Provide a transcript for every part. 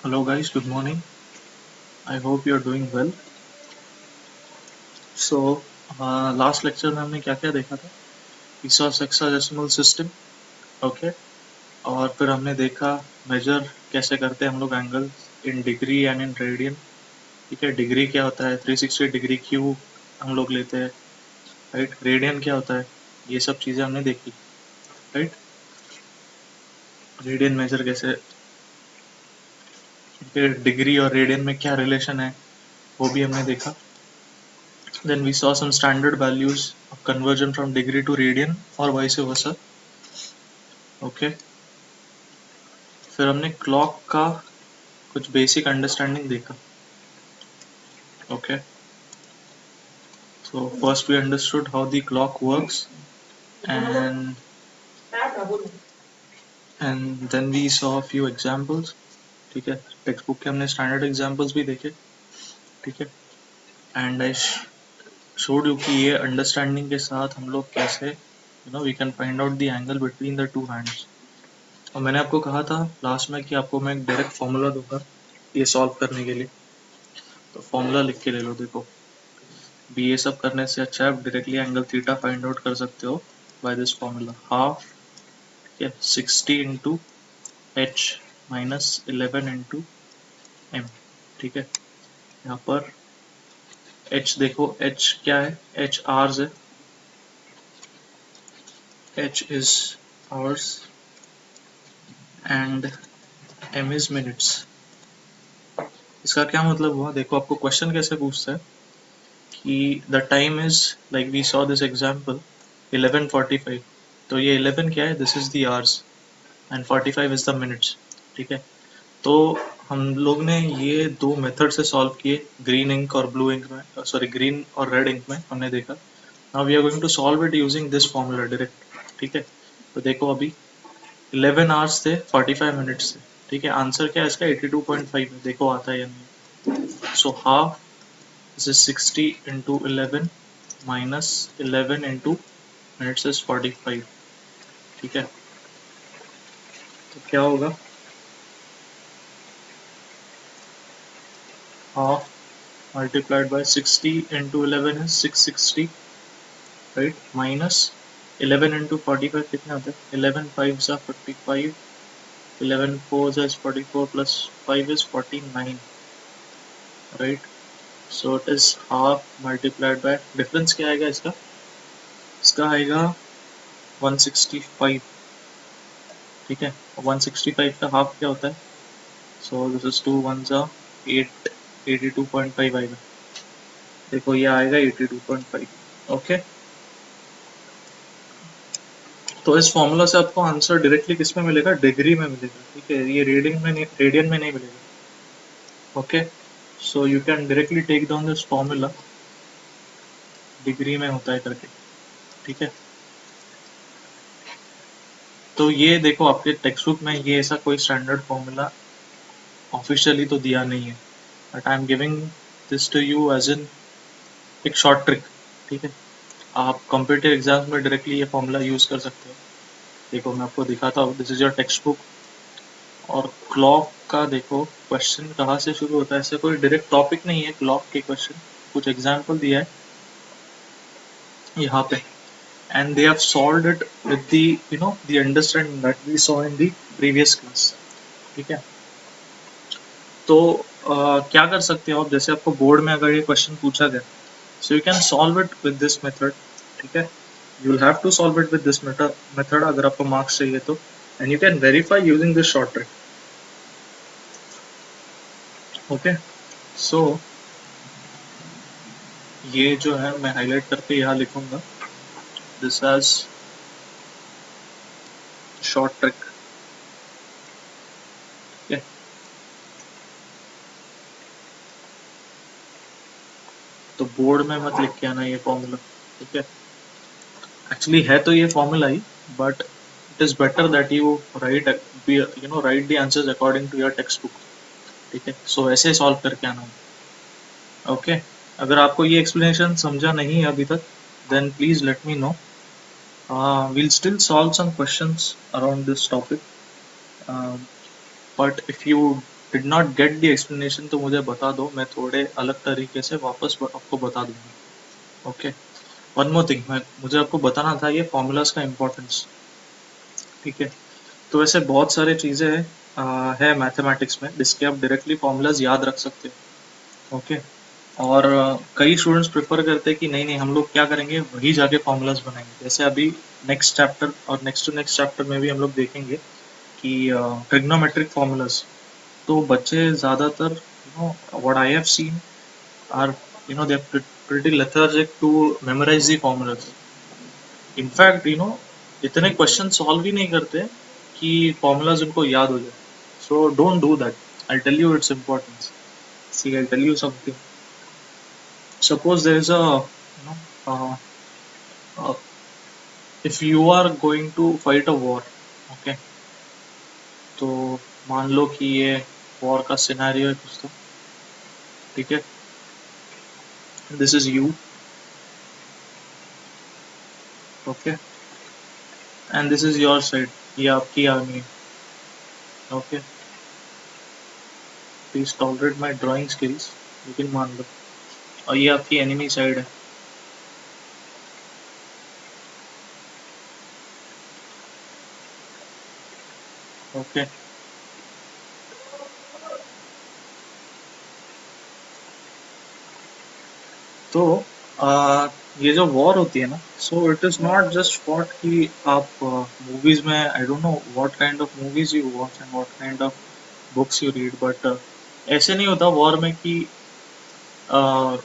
Hello guys, good morning. I hope you are doing well. So last lecture में हमने क्या क्या देखा था? We saw sexagesimal system, okay? और फिर हमने देखा measure कैसे करते हैं हम लोग angle in degree and in radian. ठीक है, डिग्री क्या होता है, 360 डिग्री क्यों हम लोग लेते हैं, राइट? रेडियन क्या होता है, ये सब चीज़ें हमने देखी, राइट? रेडियन मेजर कैसे, फिर डिग्री और रेडियन में क्या रिलेशन है वो भी हमने देखा. Then we saw some standard values of conversion from degree to radian or vice versa. Okay. फिर हमने क्लॉक का कुछ बेसिक अंडरस्टैंडिंग देखा. Okay. So first we understood how the clock works and then we saw a few examples. ठीक है, text book के हमने standard examples भी देखे. ठीक है, एंड आई शोड यू कि ये अंडरस्टैंडिंग के साथ हम लोग कैसे we can find out the angle between the two hands. और मैंने आपको कहा था लास्ट में कि आपको मैं एक डायरेक्ट फॉर्मूला दूंगा ये सॉल्व करने के लिए. तो फॉर्मूला लिख के ले लो. देखो, भी ये सब करने से अच्छा आप directly angle theta find out कर सकते हो by this formula. Half 60 into H minus 11 into M. ठीक है, यहाँ पर एच देखो, एच क्या है, एच आवर्स है, H is hours and M is minutes. इसका क्या मतलब हुआ, देखो आपको क्वेश्चन कैसे पूछता है कि the time is like we saw this example 11:45. तो ये 11 क्या है, this is the hours and 45 is the minutes. ठीक है, तो हम लोग ने ये दो मेथड से सॉल्व किए, ग्रीन इंक और ब्लू इंक में, सॉरी ग्रीन और रेड इंक में हमने देखा. Now we are going to solve it using this formula direct. ठीक है, तो देखो अभी 11 आवर्स थे 45 मिनट्स थे. ठीक है, आंसर क्या है इसका 82.5 है. देखो आता है या नहीं. So half this is 60 into 11 minus 11 into minutes is 45. ठीक है, तो क्या होगा, half multiplied by 60 into 11 is 660, right? Minus 11 into 45 कितना आता है, 11 5s are 45, 11 4s is 44 plus 5 is 49, right? So it is half multiplied by, difference क्या आएगा इसका, इसका आएगा 165. ठीक है, 165 का हाफ क्या होता है, so this is 2 1s are 8, 82.5 आएगा. देखो ये आएगा 82.5. ओके, तो इस फॉर्मूला से आपको आंसर डायरेक्टली किस में मिलेगा, डिग्री में मिलेगा. ठीक है, ये रेडियन में नहीं मिलेगा. Okay, so you can directly take down this formula, degree में होता है करके. ठीक है, तो ये देखो आपके टेक्स्ट बुक में ये ऐसा कोई स्टैंडर्ड फॉर्मूला ऑफिशियली तो दिया नहीं है, but I am giving this to you as in एक शॉर्ट ट्रिक. ठीक है, आप कॉम्पिटिटिव एग्जाम्स में डायरेक्टली ये फॉर्मूला यूज कर सकते हो. देखो मैं आपको दिखाता हूँ, this is your text book. और क्लॉक का देखो क्वेश्चन कहाँ से शुरू होता है, ऐसे कोई डायरेक्ट टॉपिक नहीं है क्लॉक के क्वेश्चन, कुछ एग्जाम्पल दिया है यहाँ पे, and they have solved it with the the understanding that we saw in the previous class. ठीक है, तो क्या कर सकते हो आप, जैसे आपको बोर्ड में अगर ये क्वेश्चन पूछा गया, so you can solve it with this method. ठीक है, you will have to solve it with this method अगर आपको मार्क्स चाहिए तो, and you can verify using this short trick. Okay, so ये जो है मैं हाईलाइट करके यहाँ लिखूंगा, दिस एज शॉर्ट ट्रिक. ठीक है, तो बोर्ड में मत लिख के आना ये फॉर्मूला. ठीक है, एक्चुअली है तो ये फॉर्मूला ही, but it is better that you write write the answers according to your text book. ठीक है, सो ऐसे सॉल्व करके आना. ओके, अगर आपको ये एक्सप्लेनेशन समझा नहीं है अभी तक, then please let me know. we'll still solve some questions around this topic, but if you did not get the explanation तो मुझे बता दो, मैं थोड़े अलग तरीके से वापस आपको बता दूंगा। ओके, वन मोर थिंग, मुझे आपको बताना था ये फॉर्मूलाज का इम्पोर्टेंस। ठीक है, तो ऐसे बहुत सारे चीज़ें है मैथमेटिक्स में जिसके आप डायरेक्टली फॉर्मूलाज याद रख सकते हो। ओके, और कई स्टूडेंट्स प्रेफर करते हैं कि नहीं नहीं हम लोग क्या करेंगे, वही जाके फॉर्मूलाज बनाएंगे। जैसे अभी नेक्स्ट चैप्टर और नेक्स्ट टू नेक्स्ट चैप्टर में भी हम लोग देखेंगे कि ट्रिग्नोमेट्रिक फॉर्मूलाज, तो बच्चे ज़्यादातर what I have seen are they are pretty lethargic to memorize the formulas. In fact इतने क्वेश्चन सॉल्व ही नहीं करते कि फॉर्मूलाज उनको याद हो जाए। So don't do that, I tell you its importance. See I tell you something, suppose there is a if you are going to fight a war, okay, तो मान लो कि ये वॉर का सिनेरियो है कुछ, तो ठीक है, this is you, okay, and this is your side, ये आपकी army, okay, please tolerate my drawing skills, लेकिन मान लो, और ये आपकी एनिमी साइड है, ओके। तो ये जो वॉर होती है ना, so it is not just fought कि आप मूवीज में, I don't know what kind of movies you watch and what kind of books you read, but ऐसे नहीं होता वॉर में कि अ,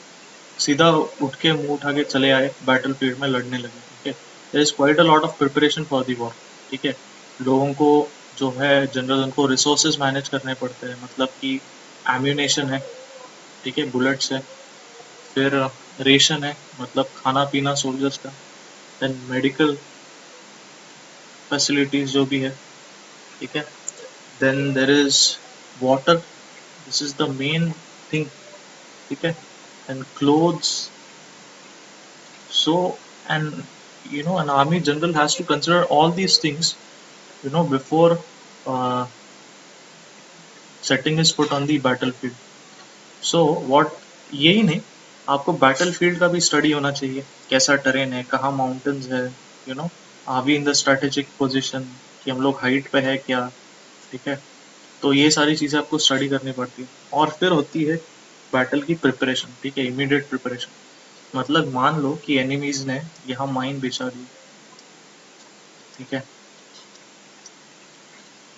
सीधा उठ के मुंह उठा के चले आए बैटल फील्ड में लड़ने लगे। ठीक है, there is quite a lot of preparation for the war. ठीक है, लोगों को जो है जनरल उनको रिसोर्सेज मैनेज करने पड़ते हैं, मतलब कि एम्यूनेशन है, ठीक है, बुलेट्स है, फिर रेशन है, मतलब खाना पीना सोल्जर्स का, देन मेडिकल फैसिलिटीज जो भी है, ठीक है, then there is water, this is the main thing, ठीक है, and clothes. So, and an army general has to consider all these things, before uh, setting his foot on the battlefield. So, what यही नहीं, आपको battlefield का भी study होना चाहिए, कैसा टेरेन है, कहाँ माउंटेन्स है, you know are we in the strategic position, कि हम लोग हाइट पे है क्या, ठीक है। तो ये सारी चीज़ें आपको स्टडी करनी पड़ती है, और फिर होती है बैटल की प्रिपरेशन, ठीक है, इमीडिएट प्रिपरेशन। मतलब मान लो कि एनिमीज ने यहाँ माइन बिछा दी, ठीक है,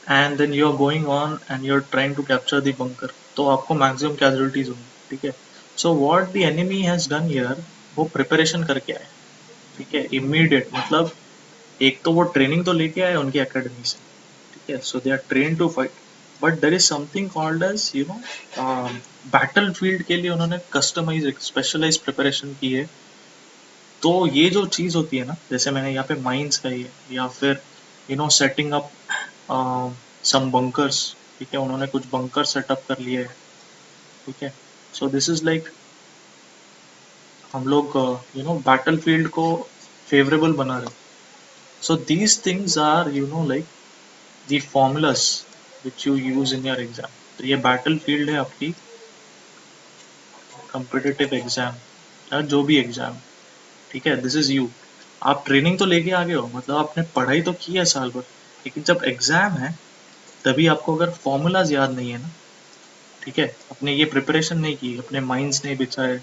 and then you are going on and you are trying to capture the bunker, तो आपको मैक्सिमम कैजुअलिटीज होंगी, ठीक है। So what the enemy has done here, वो प्रिपरेशन करके आए, ठीक है, इमीडिएट, मतलब एक तो वो ट्रेनिंग तो लेके आए उनकी एकेडमी से, ठीक है, so they are train to fight, but there is something called as battle field के लिए उन्होंने कस्टमाइज स्पेशलाइज प्रिपरेशन की है। तो ये जो चीज़ होती है ना, जैसे मैंने यहाँ पे माइंस कही है, या फिर सेटिंग अप सम बंकर्स, ठीक है, उन्होंने कुछ बंकर सेटअप कर लिए है, ठीक है। सो दिस इज लाइक हम लोग बैटल फील्ड को फेवरेबल बना रहे। So these things are like the formulas which you use in your exam. तो ये बैटल फील्ड है आपकी कम्पिटिटिव एग्जाम या जो भी एग्जाम, ठीक है, दिस इज यू। आप ट्रेनिंग तो लेके आ गए हो, मतलब आपने पढ़ाई तो की है साल भर, लेकिन जब एग्जाम है तभी आपको अगर फॉर्मूलाज याद नहीं है ना, ठीक है, अपने ये प्रिपरेशन नहीं की, अपने माइंड्स नहीं बिछाए,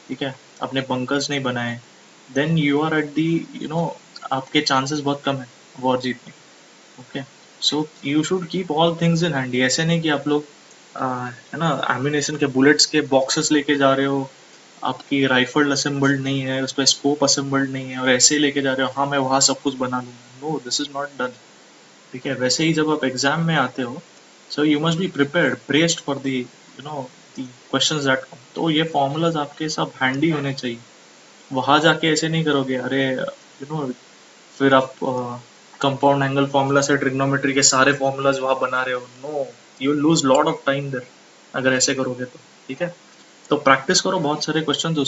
ठीक है, अपने बंकर्स नहीं बनाए, then you are at the आपके चांसेस बहुत कम है वॉर जीतने के। Okay, so you should keep all things in hand. ऐसे नहीं कि आप लोग है ना एम्यूनेशन के बुलेट्स के बॉक्सेस लेके जा रहे हो, आपकी राइफल असेंबल्ड नहीं है, उस पर स्कोप असेंबल्ड नहीं है, और ऐसे ही लेके जा रहे हो, हाँ मैं वहाँ सब कुछ बना लूंगा। No, this is not done. ठीक है, वैसे ही जब आप एग्जाम में आते हो, so you must be prepared, braced for the the questions that come. तो ये फॉर्मूलाज आपके सब हैंडी होने चाहिए। वहां जाके ऐसे नहीं करोगे, अरे फिर आप कंपाउंड एंगल फॉर्मूला से ट्रिग्नोमेट्री के सारे फॉर्मूलाज वहां बना रहे हो। No, you lose lot of time there अगर ऐसे करोगे तो। ठीक है, तो प्रैक्टिस करो बहुत सारे क्वेश्चंस,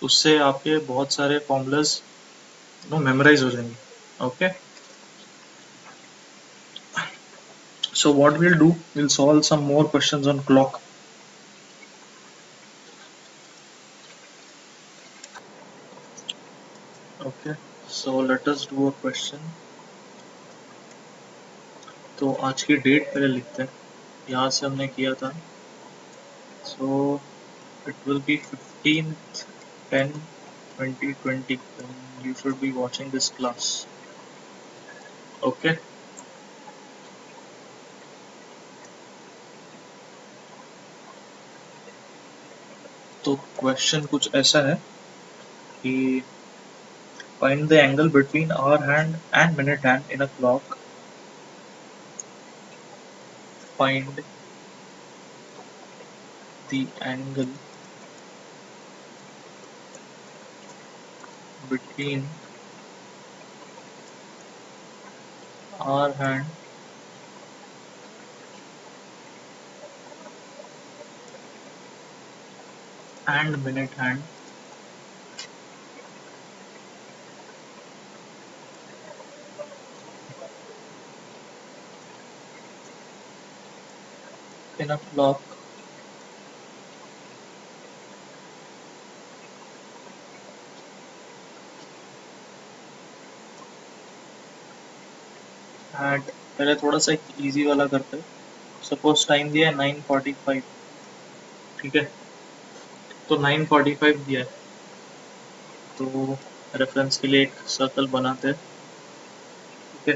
उससे आपके बहुत सारे फॉर्मूलाज मेमोराइज हो जाएंगे। Okay, So what we'll do, we'll solve some more questions on clock. Okay, so let us do a question. तो आज की डेट पहले लिखते हैं, यहाँ से हमने किया था. So it will be 15th 10 2020 when you should be watching this class. Okay. तो क्वेश्चन कुछ ऐसा है कि find the angle between hour hand and minute hand in a clock. Find the angle between hour hand and minute hand in a clock at. पहले थोड़ा सा एक easy वाला करते हैं. सपोज टाइम दिया है 9:45. ठीक है, तो 9:45 दिया है, तो रेफरेंस के लिए एक सर्कल बनाते हैं. ठीक है,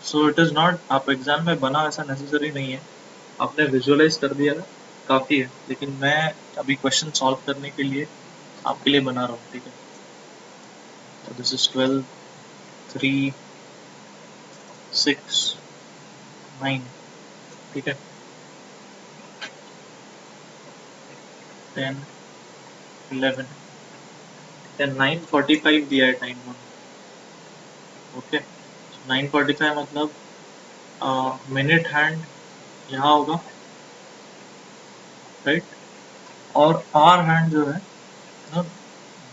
सो इट इज़ नॉट, आप एग्जाम में बना ऐसा नेसेसरी नहीं है, आपने विजुअलाइज कर दिया है काफ़ी है, लेकिन मैं अभी क्वेश्चन सॉल्व करने के लिए आपके लिए बना रहा हूँ. ठीक है, तो दिस इज 12 3 6 9. ठीक है, 10 11. देन 9:45 दिया है टाइम में. ओके, 9:45 मतलब मिनट हैंड यहाँ होगा, राइट, और आवर हैंड जो है ना,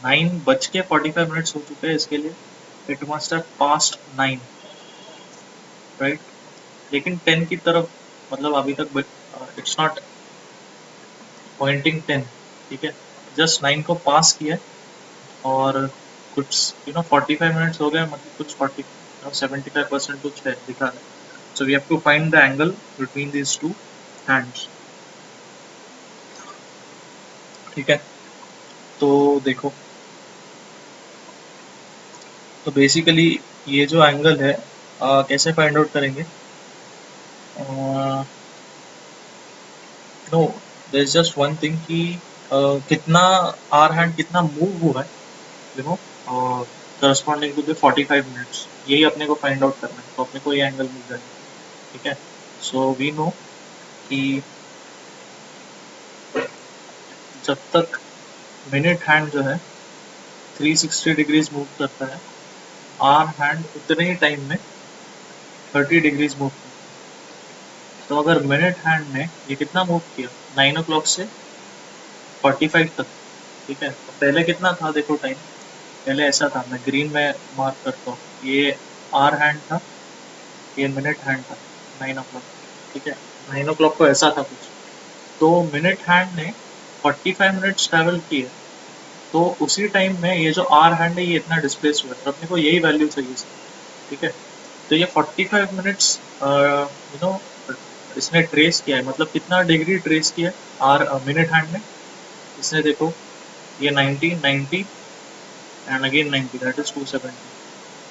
9:45 हो चुके हैं इसके लिए. It must have past 9, right, लेकिन 10 की तरफ, मतलब अभी तक इट्स नॉट पॉइंटिंग 10. ठीक है, जस्ट 9 को पास किया और कुछ 45 मिनट्स हो गए, मतलब कुछ 75% कुछ है दिखा रहा है. So we have to find the angle between these two hands. ठीक है, तो देखो, तो बेसिकली ये जो एंगल है कैसे फाइंड आउट करेंगे. No, there is just one thing कि कितना आवर हैंड कितना मूव हुआ है, you know, corresponding to the 45 minutes, यही अपने को फाइंड आउट करना है, तो अपने को ये एंगल मिल जाएगा. ठीक है, सो वी नो कि जब तक मिनट हैंड जो है 360 डिग्रीज मूव करता है, आर हैंड उतने ही टाइम में 30 डिग्रीज मूव करता है. तो अगर मिनट हैंड ने ये कितना मूव किया 9 o'clock से 45 तक. ठीक है, तो पहले कितना था देखो टाइम, पहले ऐसा था, मैं ग्रीन में मार्क करता हूँ, ये आर हैंड था, ये मिनट हैंड था 9 o'clock. ठीक है, 9 o'clock को ऐसा था कुछ, तो मिनट हैंड ने 45 मिनट्स ट्रैवल किए, तो उसी टाइम में ये जो आर हैंड है ये इतना डिस्प्लेस हुआ है, तो अपने को यही वैल्यू चाहिए. ठीक है, तो ये 45 मिनट्स इसने ट्रेस किया है, मतलब कितना डिग्री ट्रेस किया है आर मिनट हैंड में. इसने देखो, ये 90 90 एंड अगेन 90, दैट इज 270.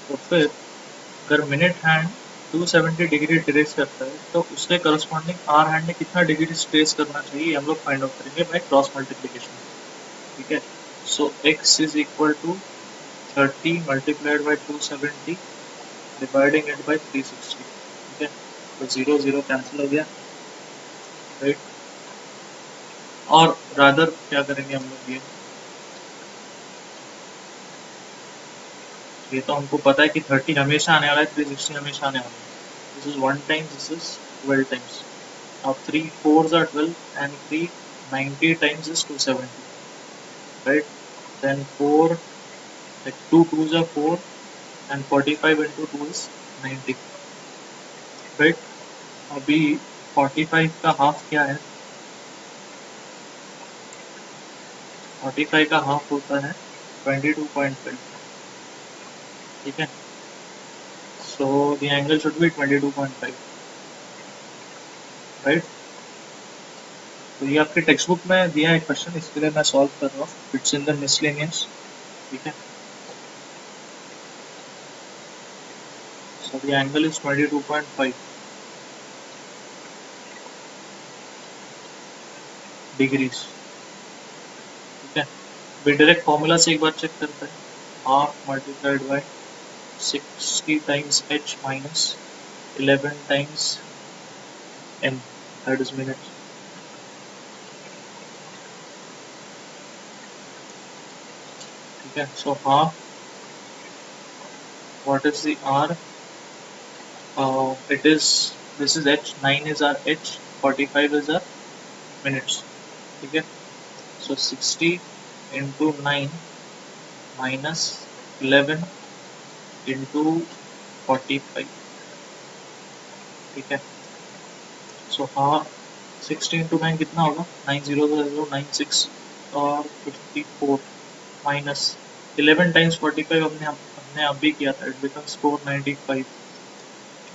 तो फिर अगर मिनट हैंड 270 डिग्री ट्रेस करता है, तो उसके करस्पॉन्डिंग आर हैंड ने कितना डिग्री ट्रेस करना चाहिए हम लोग फाइंड आउट करेंगे बाय क्रॉस मल्टीप्लीकेशन. ठीक है, so x is equal to 30 multiplied by 270 dividing it by 360. ठीक है, तो 0 0 कैंसिल हो गया, राइट. और रादर क्या करेंगे हम लोग, ये तो हमको पता है कि 30 हमेशा आने वाला है, 360 हमेशा आने वाला है. This is 1 times, this is 12 times. अब 3 4s are 12 and 3 90 times is 270, right. Then 4, like 2 2s are 4 and 45 into 2 is 90, right. अभी 45 का हाफ क्या है? 45 का हाफ होता है 22.5, ठीक है। So the angle should be 22.5, right. तो ये आपके टेक्स्ट बुक में दिया है क्वेश्चन, इसके लिए मैं सॉल्व कर रहा हूँ। इट्स इन द मिसलेनियस, ठीक है। So the angle is 22.5 degrees, ठीक है। अभी डायरेक्ट फॉर्मूला से एक बार चेक करते हैं। Half multiplied by 60 times h minus 11 times m, that is minute, ठीक है। So half, what is the r? It is, this is h, 9 is our h, 45 is our minutes, ठीक है। So 60 into 9 minus 11 into 45, ठीक है। So हाँ, 60 into 9 कितना होगा? 9 0 0 9 6 और 54 माइनस 11 टाइम्स 45 हमने अभी किया था, it becomes 495,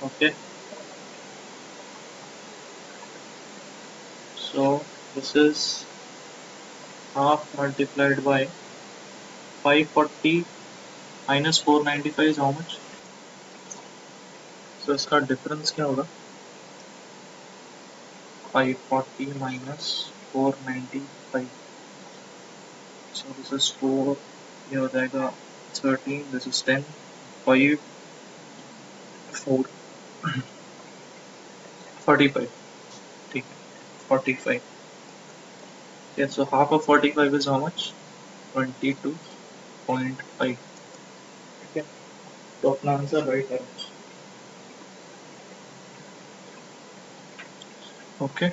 okay. So this is half multiplied by 540 minus 495 is how much? So इसका डिफरेंस क्या होगा? 540 minus 495, so this is 4, ये हो जाएगा 13, this is 10, 5 4 45, ठीक है। 45, yeah, so half of 45 is how much? 22.5, ठीक है। तो अपना आंसर राइट है, ओके।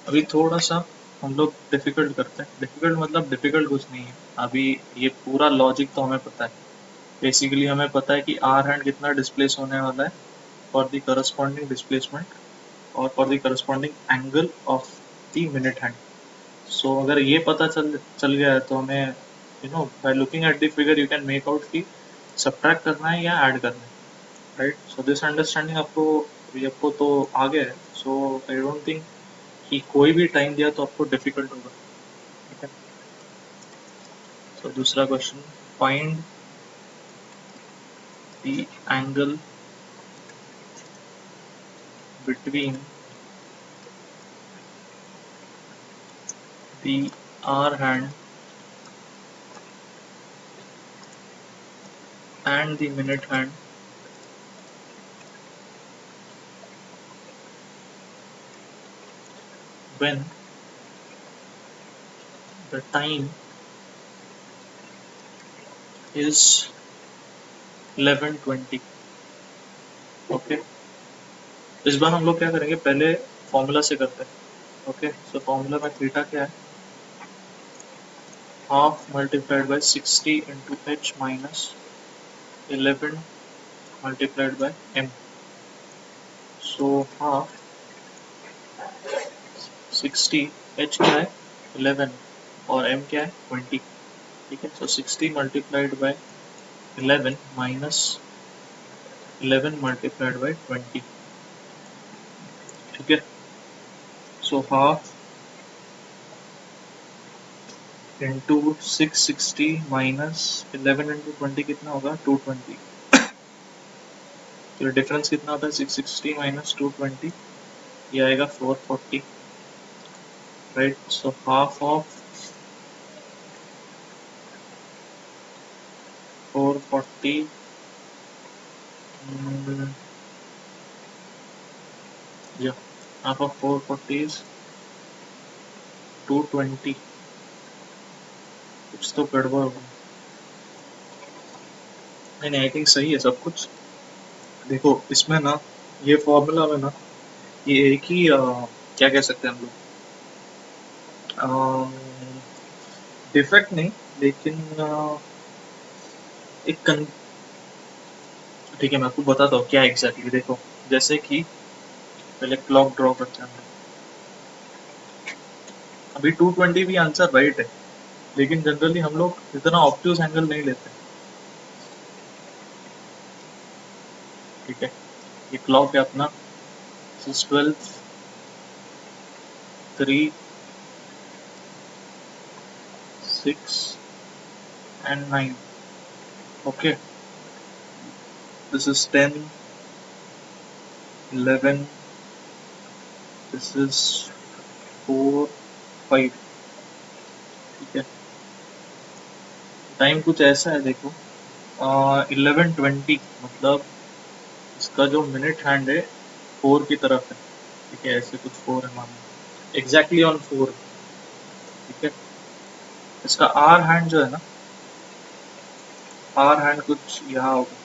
अभी थोड़ा सा हम लोग डिफिकल्ट करते हैं। डिफिकल्ट मतलब डिफिकल्ट कुछ नहीं है, अभी ये पूरा लॉजिक तो हमें पता है। बेसिकली हमें पता है कि आर हैंड कितना डिस्प्लेस होने वाला है फॉर द करस्पॉन्डिंग डिस्प्लेसमेंट और for the corresponding angle of the minute hand. So अगर ये पता चल गया है तो हमें by looking at the figure you can make out कि सब्ट्रैक्ट करना है या ऐड करना है, राइट। सो दिस अंडरस्टैंडिंग आपको तो आ गया है। सो आई डोंट थिंक कि कोई भी टाइम दिया तो आपको डिफिकल्ट होगा, ठीक है। सो दूसरा question, find the angle between the R hand and the minute hand when the time is 11:20, okay. इस बार हम लोग क्या करेंगे, पहले फॉर्मूला से करते हैं, ओके। सो फॉर्मूला में थीटा क्या है? Half multiplied by 60 into H minus 11 multiplied by M. So half 60, H क्या है? 11 और एम क्या है? 20, ठीक है। सो 60 multiplied by 11 minus 11 multiplied bye 20, ठीक है। So half into 660 minus 11 into 20 कितना होगा? 220। तो डिफरेंस कितना होता है? 660 माइनस 220, ये आएगा 440, राइट। सो हाफ ऑफ 440, या हाफ ऑफ 440 इज 220। कुछ तो गड़बड़ होगा। नहीं नहीं, आई थिंक सही है सब कुछ। देखो इसमें ना, ये फॉर्मूला में ना, ये एक ही क्या कह सकते हैं हम लोग, डिफेक्ट नहीं, लेकिन एक ठीक है, मैं आपको बताता हूँ क्या एग्जैक्टली। देखो जैसे कि पहले क्लॉक ड्रॉ करते हैं हम लोग। अभी 220 भी आंसर राइट है, लेकिन जनरली हम लोग इतना ऑब्ट्यूज एंगल नहीं लेते। ठीक है, ये क्लॉक है अपना 12, 3, 6 and 9. Okay, this is 10, 11, this is 4, 5. ठीक है, टाइम कुछ ऐसा है देखो, 11:20 मतलब इसका जो मिनट हैंड है 4 की तरफ है। ठीक है, ऐसे कुछ 4 है मानो, एग्जैक्टली ऑन 4। ठीक है, इसका आर हैंड जो है ना, आर हैंड कुछ यहाँ होगा,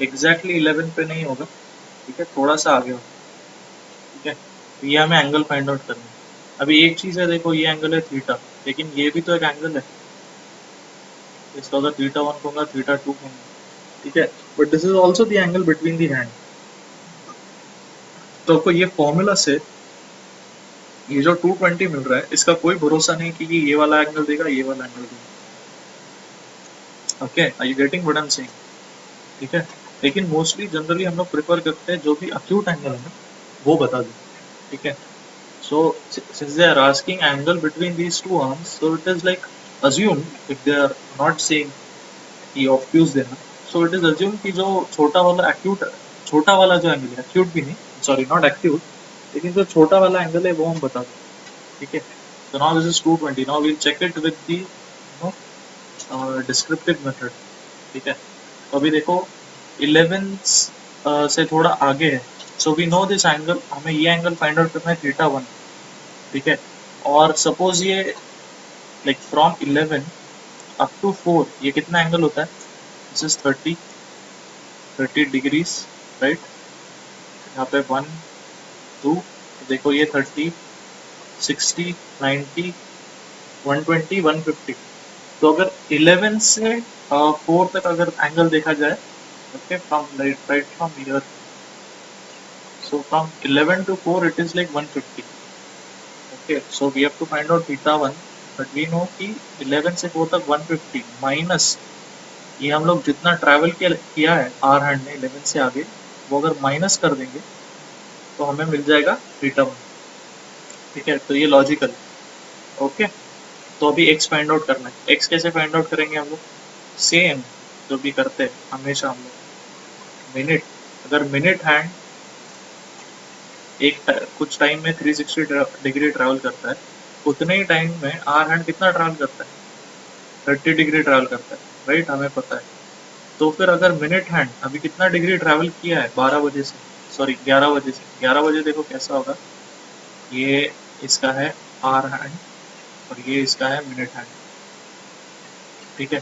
एग्जैक्टली 11 पे नहीं होगा। ठीक है, थोड़ा सा आगे होगा। ठीक है, तो ये हमें एंगल फाइंड आउट करना है। अभी एक चीज है, देखो ये एंगल है थीटा, लेकिन ये भी तो एक एंगल है। इसका अगर थीटा 1 कहूँगा, थीटा 2 कहूँगा। ठीक है, but this is also the angle between the hand. तो आपको ये फॉर्मूला से ये जो 220 मिल रहा है, इसका कोई भरोसा नहीं कि ये वाला एंगल देगा, ये वाला एंगल देगा। Okay, are you getting what I am saying? ठीक है, लेकिन मोस्टली जनरली हम लोग प्रेफर करते हैं जो भी अक्यूट एंगल है ना, वो बता दो। ठीक है, so since they are asking angle between these two arms, so it is like assumed, if they are not saying कि obtuse देना, so it is assumed कि जो छोटा वाला acute, छोटा वाला जो एंगल है, acute भी नहीं, sorry not acute, लेकिन जो छोटा वाला एंगल है वो हम बता दें। ठीक है, so now this is 220, now we'll check it with the descriptive method। ठीक है, तो अभी देखो 11 से थोड़ा आगे है, so we know this angle, हमें ये एंगल फाइंड आउट करना है थीटा 1। ठीक है, और सपोज ये लाइक फ्रॉम 11 अप टू 4 ये कितना एंगल होता है? This is 30 degrees, right. यहाँ पे 1, 2, देखो ये 30, 60, 90, 120, 150। तो अगर 11 से 4 तक अगर एंगल देखा जाए, okay, from right from here, so from 11 to 4 it is like 150। okay, so we have to find out theta 1, but we know कि 11 से 4 तक 150 माइनस ये हम लोग जितना ट्रैवल किया है आर हैंड ने 11 से आगे, वो अगर माइनस कर देंगे तो हमें मिल जाएगा थीटा 1। ठीक है, तो ये लॉजिकल है। ओके, तो अभी एक्स फाइंड आउट करना है। एक्स कैसे फाइंड आउट करेंगे हम लोग? सेम जो भी करते हैं हमेशा हम लोग, मिनट, अगर मिनट हैंड एक कुछ टाइम में 360 डिग्री ट्रैवल करता है, उतने ही टाइम में आर हैंड कितना ट्रैवल करता है? 30 डिग्री ट्रैवल करता है, राइट, हमें पता है। तो फिर अगर मिनट हैंड अभी कितना डिग्री ट्रैवल किया है 12 बजे से, सॉरी 11 बजे से, 11 बजे देखो कैसा होगा, ये इसका है आर हैंड और ये इसका है मिनट हैंड। ठीक है,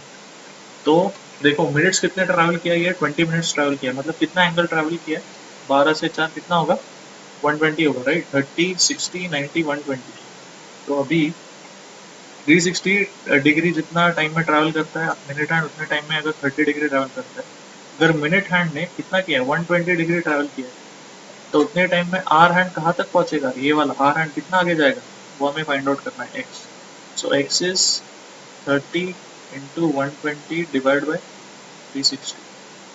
तो देखो मिनट्स कितने ट्रैवल किया, ये 20 मिनट्स ट्रैवल किया, मतलब कितना एंगल ट्रैवल किया है? 12 से 4 कितना होगा? 120 होगा, राइट। 30, 60, 90, 120। तो अभी 360 डिग्री जितना टाइम में ट्रैवल करता है मिनट हैंड, उतने टाइम में अगर 30 डिग्री ट्रैवल करता है, अगर मिनट हैंड ने कितना किया है? 120 डिग्री ट्रैवल किया है, तो उतने टाइम में आर हैंड कहाँ तक पहुंचेगा? ये वाला आर हैंड कितना आगे जाएगा, वो हमें फाइंड आउट करना है, x. So x is 30 into 120 divide by 360।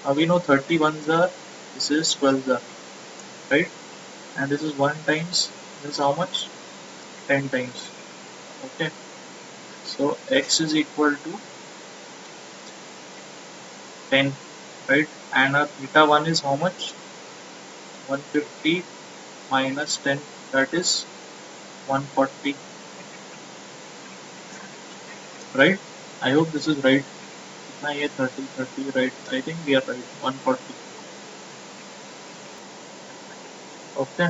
अब we know 30 ones are, this is 12 are, right, and this is 1 times, this is how much? 10 times। okay, so x is equal to 10, right, and our theta 1 is how much? 150 minus 10, that is 140, right? I hope this is right। कितना ये 30, right, I think we are right, 140। Okay,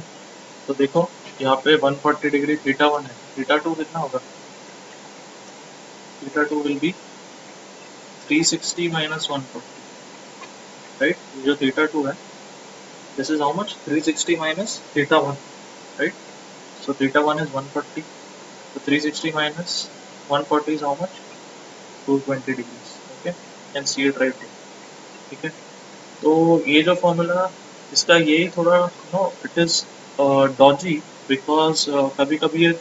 तो देखो यहाँ पे 140 degree theta 1 है, theta 2 कितना होगा? Theta 2 will be 360 minus 140, right? जो थीटा 2 है, this is how much? 360 minus theta 1, right? So theta 1 is 140, so 360 minus 140 is how much? 220 degrees। okay, you can see it right here। ठीक है, तो ये जो फॉर्मूला, इसका यही थोड़ा इट इज डॉजी, बिकॉज कभी कभी ये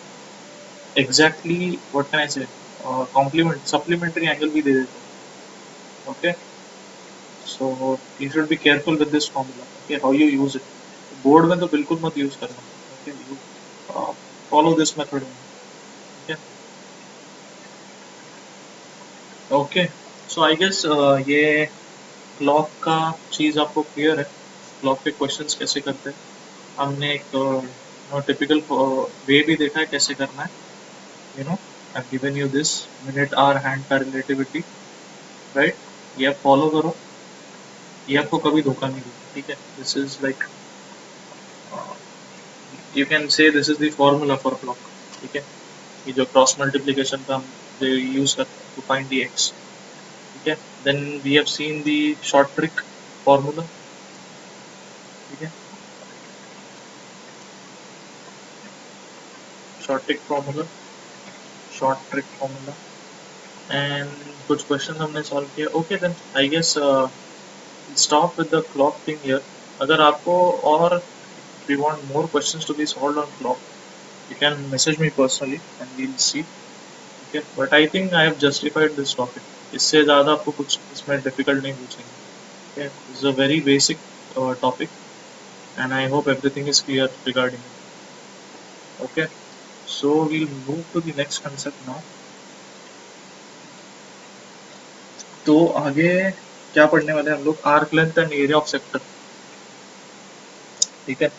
एग्जैक्टली व्हाट कैन आई से कॉम्प्लीमेंट सप्लीमेंट्री एंगल भी दे देते हैं। Okay, so you should be careful with this formula, okay, how you use it. Board में तो बिल्कुल मत यूज करना, okay, you follow this method, okay. Okay, so I guess ये क्लॉक का चीज़ आपको क्लियर है, क्लॉक के क्वेश्चंस कैसे करते हैं। हमने एक टिपिकल वे भी देखा है कैसे करना है, you know, I have given you this minute hour hand का रिलेटिविटी, राइट। ये आप फॉलो करो, ये आपको कभी धोखा नहीं देगा, ठीक है। This is like, you can say this is the formula for clock, ठीक है। ये जो क्रॉस मल्टीप्लिकेशन का हम यूज करते हैं टू फाइंड द एक्स, ठीक है। Then we have seen the short trick formula, ठीक है, short trick formula, short trick formula, and कुछ क्वेश्चन हमने सॉल्व किया। Okay, then I guess stop with the clock thing here. अगर आपको और if you want more questions to be solved on clock, you can message me personally and we'll see, okay, but I think I have justified this topic, इससे ज़्यादा आपको कुछ इसमें difficult नहीं पूछेंगे, okay, this is a very basic topic and I hope everything is clear regarding it, okay, so we'll move to the next concept now। तो आगे क्या पढ़ने वाले हैं हम लोग, arc length and area of sector, ठीक है।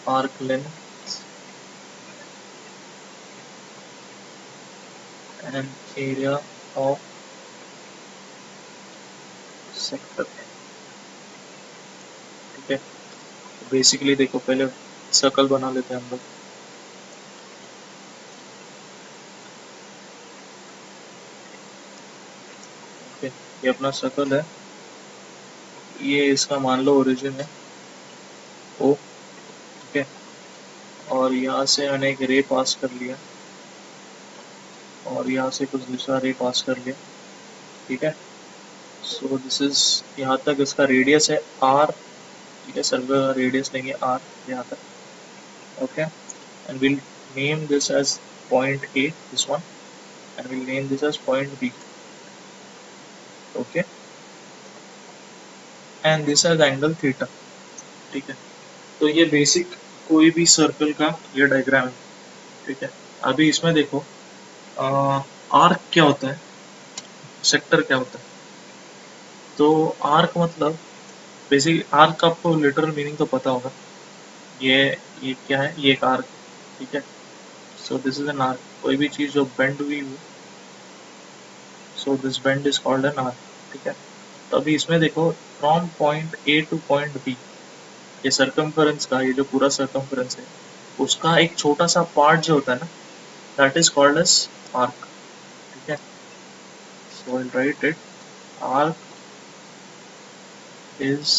Arc length and area of sector, ठीक है। बेसिकली देखो, पहले सर्कल बना लेते हैं हम लोग, ओके। ये अपना सर्कल है, ये इसका मान लो ओरिजिन है ओ, ठीक है, और यहाँ से मैंने एक रे पास कर लिया और यहाँ से कुछ दूसरा रे पास कर लिया, ठीक है। सो दिस इज, यहाँ तक इसका रेडियस है आर, ठीक है, सर्कल का रेडियस लेंगे आर यहाँ तक, okay, and will name this as point A, this one, and will name this as point B, okay, and this as angle theta, ठीक है। तो ये बेसिक कोई भी सर्कल का ये डायग्राम है, ठीक है। अभी इसमें देखो, आर्क क्या होता है, सेक्टर क्या होता है। तो आर्क मतलब, बेसिक आर्क का आपको लिटरल मीनिंग तो पता होगा, ये ये क्या है, ये एक आर्क, ठीक है। So this is an arc, कोई भी चीज़ जो बेंड हुई हो, so this bend is called an arc, ठीक है। तो अभी इसमें देखो, from point A to point B, ये सर्कमफरेंस का, ये जो पूरा सर्कमफरेंस है, उसका एक छोटा सा पार्ट जो होता है ना, that is called as arc, ठीक है। So I write it, arc is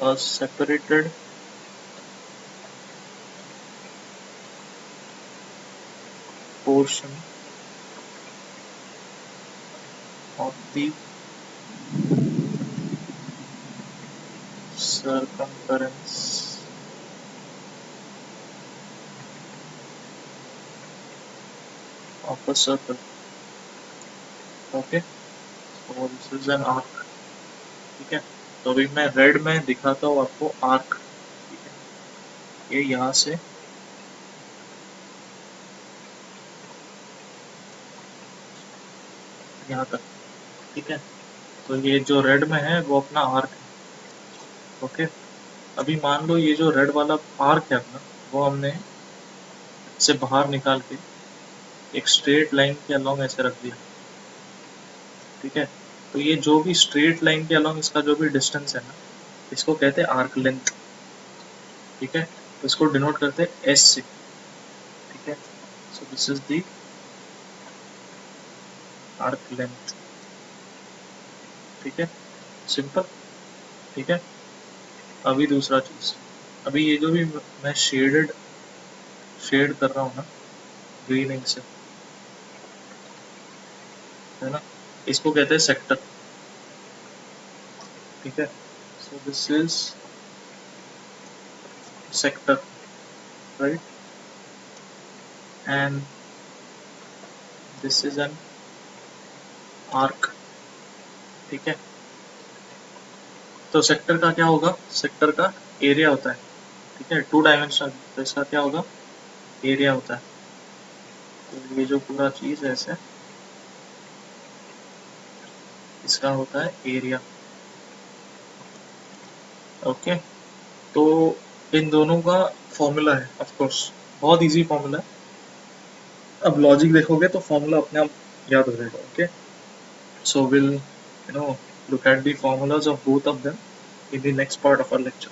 a separated portion of the circumference of a circle, okay, so this is an arc, ठीक है। तो अभी मैं रेड में दिखाता हूँ आपको आर्क, ठीक है, ये यहाँ से यहाँ तक, ठीक है। तो ये जो रेड में है वो अपना आर्क है, ओके। अभी मान लो ये जो रेड वाला आर्क है अपना, वो हमने से बाहर निकाल के एक स्ट्रेट लाइन के अलोंग ऐसे रख दिया, ठीक है। तो ये जो भी स्ट्रेट लाइन के अलोंग इसका जो भी डिस्टेंस है ना, इसको कहते हैं आर्क लेंथ, ठीक है। तो इसको डिनोट करते हैं एस से, ठीक है। So this is the arc length, ठीक है, सिंपल, ठीक है। अभी दूसरा चीज, अभी ये जो भी मैं शेड कर रहा हूँ ना ग्रीन इंक से, है ना, इसको कहते हैं सेक्टर, ठीक है। So this is sector, right, and this is an arc, ठीक है। तो सेक्टर का क्या होगा, सेक्टर का एरिया होता है, ठीक है, 2 डायमेंशनल, तो इसका क्या होगा, एरिया होता है। तो ये जो पूरा चीज है ऐसे, इसका होता है एरिया, ओके। तो इन दोनों का फॉर्मूला है, ऑफ कोर्स बहुत इजी फॉर्मूला है, अब लॉजिक देखोगे तो फॉर्मूला अपने आप याद हो जाएगा, okay. So we'll, look at the formulas of both of them in the next part of our lecture.